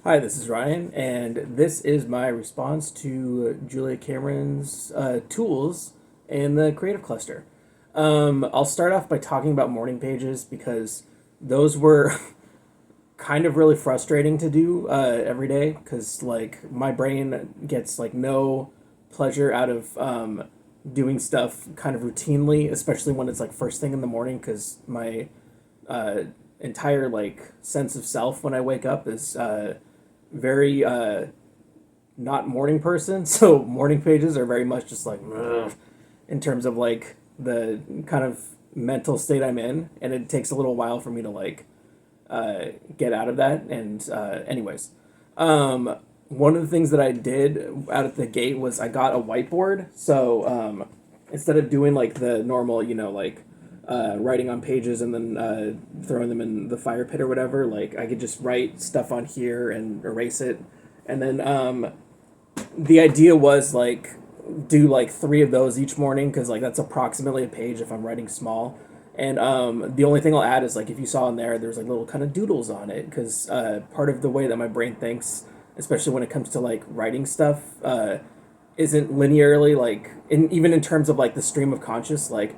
Hi, this is Ryan, and this is my response to Julia Cameron's tools in the Creative Cluster. I'll start off by talking about morning pages because those were kind of really frustrating to do every day because like my brain gets like no pleasure out of doing stuff kind of routinely, especially when it's like first thing in the morning because my uh, entire like sense of self when I wake up is very not morning person. So morning pages are very much just like "Ugh," in terms of like the kind of mental state I'm in, and it takes a little while for me to like get out of that. And anyways, one of the things that I did out of the gate was I got a whiteboard. So instead of doing like the normal, like writing on pages and then throwing them in the fire pit or whatever, like I could just write stuff on here and erase it. And then the idea was like do like three of those each morning because like that's approximately a page if I'm writing small. And the only thing I'll add is like if you saw in there, there's like little kind of doodles on it because part of the way that my brain thinks, especially when it comes to like writing stuff, isn't linearly like even in terms of like the stream of conscious like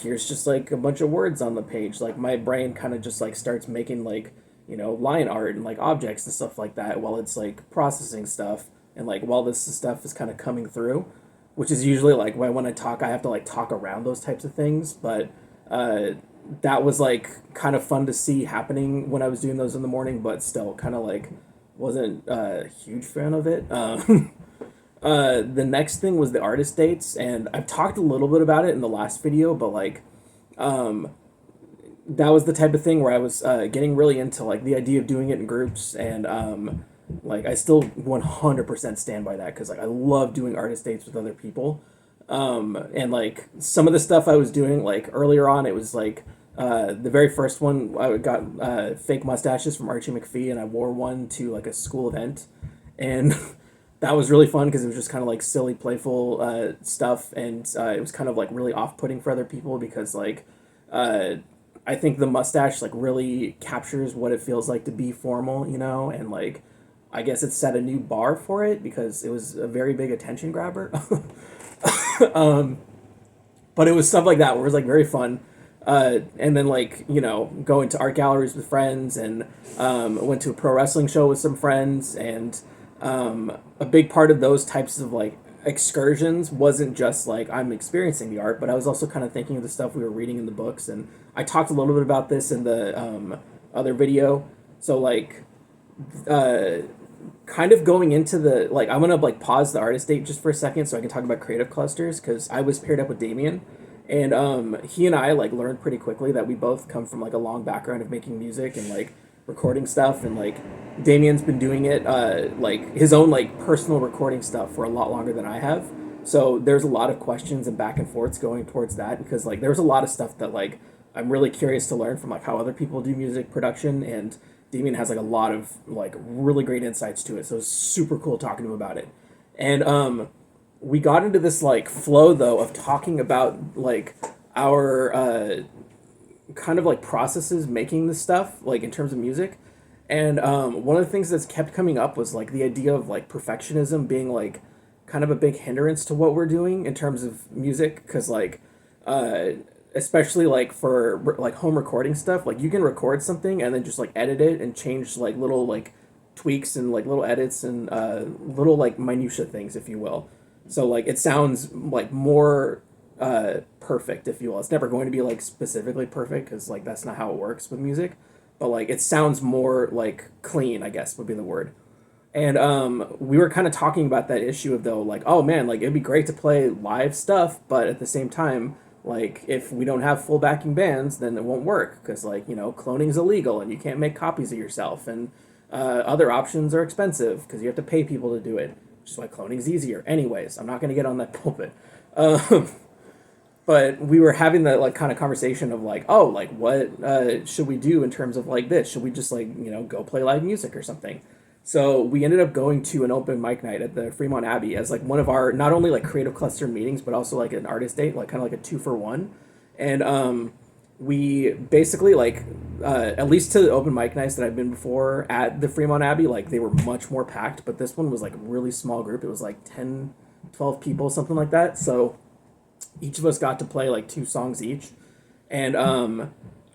here's just like a bunch of words on the page. Like my brain kind of just like starts making like line art and like objects and stuff like that while it's like processing stuff and like while this stuff is kind of coming through, which is usually like when I talk I have to like talk around those types of things. But uh, that was like kind of fun to see happening when I was doing those in the morning, but still kind of like wasn't a huge fan of it. The next thing was the artist dates, and I've talked a little bit about it in the last video, but like that was the type of thing where I was getting really into like the idea of doing it in groups, and like I still 100% stand by that because like I love doing artist dates with other people. And like some of the stuff I was doing like earlier on, it was like the very first one I got fake mustaches from Archie McPhee, and I wore one to like a school event, and that was really fun because it was just kind of like silly, playful stuff, and it was kind of like really off-putting for other people because like uh, I think the mustache like really captures what it feels like to be formal, and like I guess it set a new bar for it because it was a very big attention grabber. But it was stuff like that where it was like very fun. And then like going to art galleries with friends, and went to a pro wrestling show with some friends, and a big part of those types of like excursions wasn't just like I'm experiencing the art, but I was also kind of thinking of the stuff we were reading in the books, and I talked a little bit about this in the other video. So like uh, kind of going into the like I'm gonna like pause the artist date just for a second so I can talk about creative clusters because I was paired up with Damien, and he and I like learned pretty quickly that we both come from like a long background of making music and like recording stuff, and like Damien's been doing it like his own like personal recording stuff for a lot longer than I have. So there's a lot of questions and back and forths going towards that because like there's a lot of stuff that like I'm really curious to learn from like how other people do music production, and Damien has like a lot of like really great insights to it. So it's super cool talking to him about it. And we got into this like flow though of talking about like our kind of like processes making this stuff like in terms of music. And one of the things that's kept coming up was like the idea of like perfectionism being like kind of a big hindrance to what we're doing in terms of music because like uh, especially like for like home recording stuff, like you can record something and then just like edit it and change like little like tweaks and like little edits and little like minutia things, if you will. So like it sounds like more perfect, if you will. It's never going to be like specifically perfect because like that's not how it works with music, but like it sounds more like clean, I guess would be the word. And we were kind of talking about that issue of though, like, oh man, like it'd be great to play live stuff, but at the same time, like if we don't have full backing bands, then it won't work because like cloning is illegal and you can't make copies of yourself, and other options are expensive because you have to pay people to do it, which is why cloning is easier. Anyways, I'm not gonna get on that pulpit. Um, but we were having that like kind of conversation of like, oh, like what should we do in terms of like this? Should we just like go play live music or something? So we ended up going to an open mic night at the Fremont Abbey as like one of our not only like creative cluster meetings but also like an artist date, like kind of like a two for one. And we basically like at least to the open mic nights that I've been before at the Fremont Abbey, like they were much more packed, but this one was like a really small group. It was like 10, 12 people, something like that. So each of us got to play like two songs each. And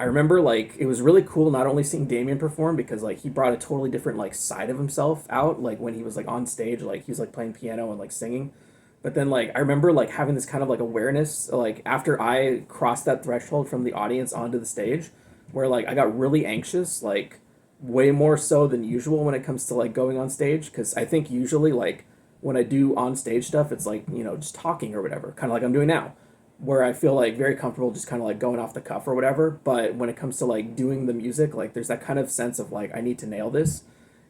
I remember like it was really cool not only seeing Damien perform because like he brought a totally different like side of himself out, like when he was like on stage, like he was like playing piano and like singing. But then like I remember like having this kind of like awareness like after I crossed that threshold from the audience onto the stage where like I got really anxious, like way more so than usual when it comes to like going on stage because I think usually like when I do on stage stuff it's like, you know, just talking or whatever, kind of like I'm doing now where I feel like very comfortable just kind of like going off the cuff or whatever. But when it comes to like doing the music, like there's that kind of sense of like I need to nail this.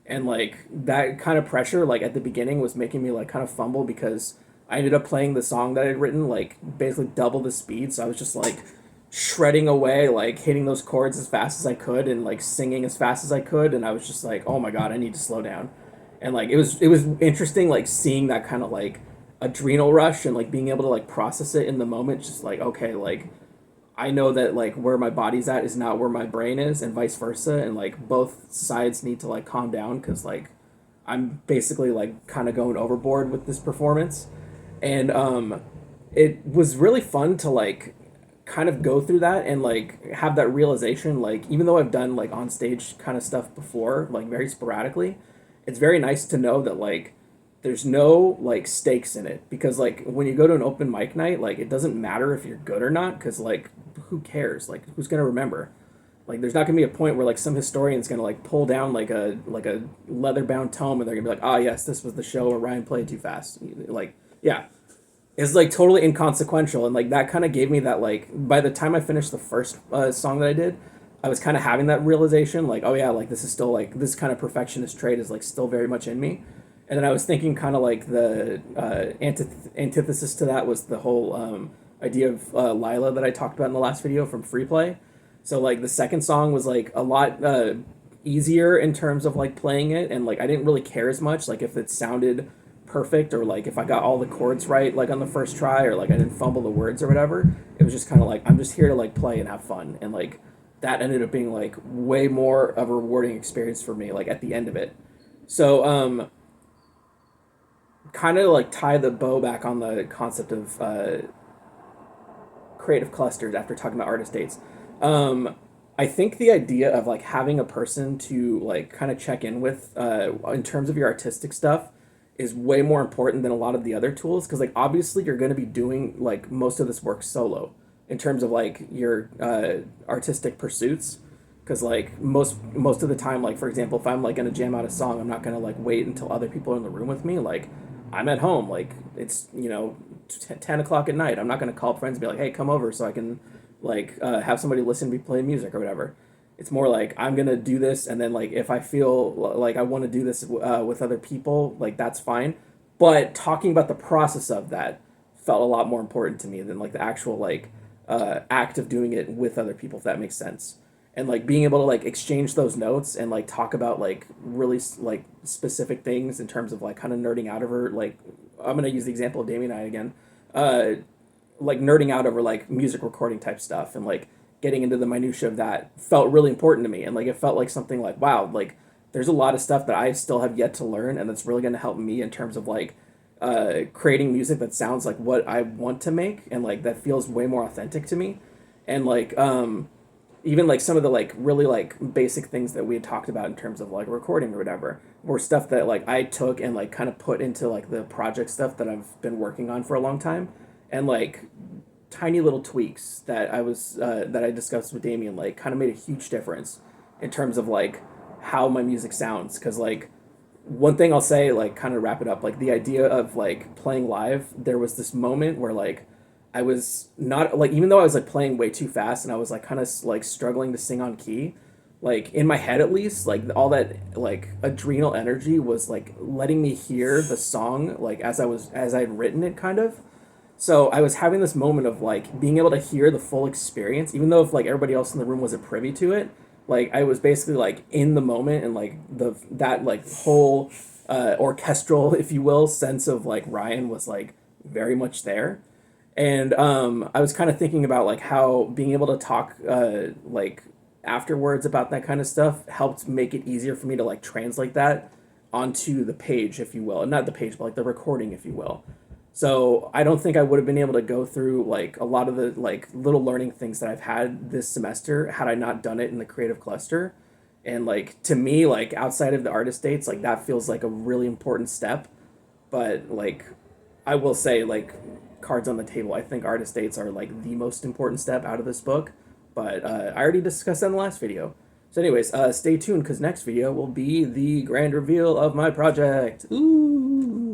And like that kind of pressure like at the beginning was making me like kind of fumble because I ended up playing the song that I'd written like basically double the speed. So I was just like shredding away, like hitting those chords as fast as I could and like singing as fast as I could. And I was just like, oh my God, I need to slow down. And like it was interesting like seeing that kind of like adrenal rush and like being able to like process it in the moment, just like okay, like I know that like where my body's at is not where my brain is and vice versa, and like both sides need to like calm down because like I'm basically like kind of going overboard with this performance. And it was really fun to like kind of go through that and like have that realization, like even though I've done like on stage kind of stuff before like very sporadically, it's very nice to know that like there's no like stakes in it because like when you go to an open mic night, like it doesn't matter if you're good or not because like who cares, like who's gonna remember, like there's not gonna be a point where like some historian's gonna like pull down like a leather bound tome and they're gonna be like, ah, yes, this was the show where Ryan played too fast, like yeah, it's like totally inconsequential. And like that kind of gave me that like by the time I finished the first song that I did, I was kind of having that realization like, oh yeah, like this is still like this kind of perfectionist trait is like still very much in me. And then I was thinking kind of like the antithesis to that was the whole idea of Lila that I talked about in the last video from Free Play. So like the second song was like a lot easier in terms of like playing it, and like I didn't really care as much like if it sounded perfect or like if I got all the chords right like on the first try or like I didn't fumble the words or whatever. It was just kind of like I'm just here to like play and have fun, and like that ended up being like way more of a rewarding experience for me like at the end of it. So kind of like tie the bow back on the concept of creative clusters after talking about artist dates. Um, I think the idea of like having a person to like kind of check in with in terms of your artistic stuff is way more important than a lot of the other tools because like obviously you're going to be doing like most of this work solo in terms of like your artistic pursuits because like most of the time, like for example, if I'm like gonna jam out a song, I'm not gonna like wait until other people are in the room with me. Like I'm at home, like it's, you know, 10 o'clock at night. I'm not gonna call up friends and be like, hey, come over so I can like have somebody listen to me play music or whatever. It's more like I'm gonna do this, and then like if I feel like I want to do this with other people, like that's fine. But talking about the process of that felt a lot more important to me than like the actual like act of doing it with other people, if that makes sense. And like being able to like exchange those notes and like talk about like really like specific things in terms of like kind of nerding out over like I'm gonna use the example of Damien and I again, uh, like nerding out over like music recording type stuff and like getting into the minutia of that felt really important to me, and like it felt like something like wow, like there's a lot of stuff that I still have yet to learn and that's really going to help me in terms of like creating music that sounds like what I want to make and like that feels way more authentic to me. And like even like some of the like really like basic things that we had talked about in terms of like recording or whatever were stuff that like I took and like kind of put into like the project stuff that I've been working on for a long time, and like tiny little tweaks that that I discussed with Damien like kind of made a huge difference in terms of like how my music sounds. Because like one thing I'll say, like kind of wrap it up, like the idea of like playing live, there was this moment where like I was not like, even though I was like playing way too fast and I was like kind of like struggling to sing on key, like in my head at least, like all that like adrenal energy was like letting me hear the song like as I had written it kind of. So I was having this moment of like being able to hear the full experience, even though if like everybody else in the room wasn't privy to it. Like I was basically like in the moment, and like the that like whole orchestral, if you will, sense of like Ryan was like very much there. And I was kind of thinking about like how being able to talk like afterwards about that kind of stuff helped make it easier for me to like translate that onto the page, if you will, and not the page, but like the recording, if you will. So I don't think I would have been able to go through like a lot of the like little learning things that I've had this semester had I not done it in the creative cluster. And like to me, like outside of the artist dates, like that feels like a really important step. But like I will say, like cards on the table, I think artist dates are like the most important step out of this book. But I already discussed that in the last video. So, anyways, stay tuned because next video will be the grand reveal of my project. Ooh.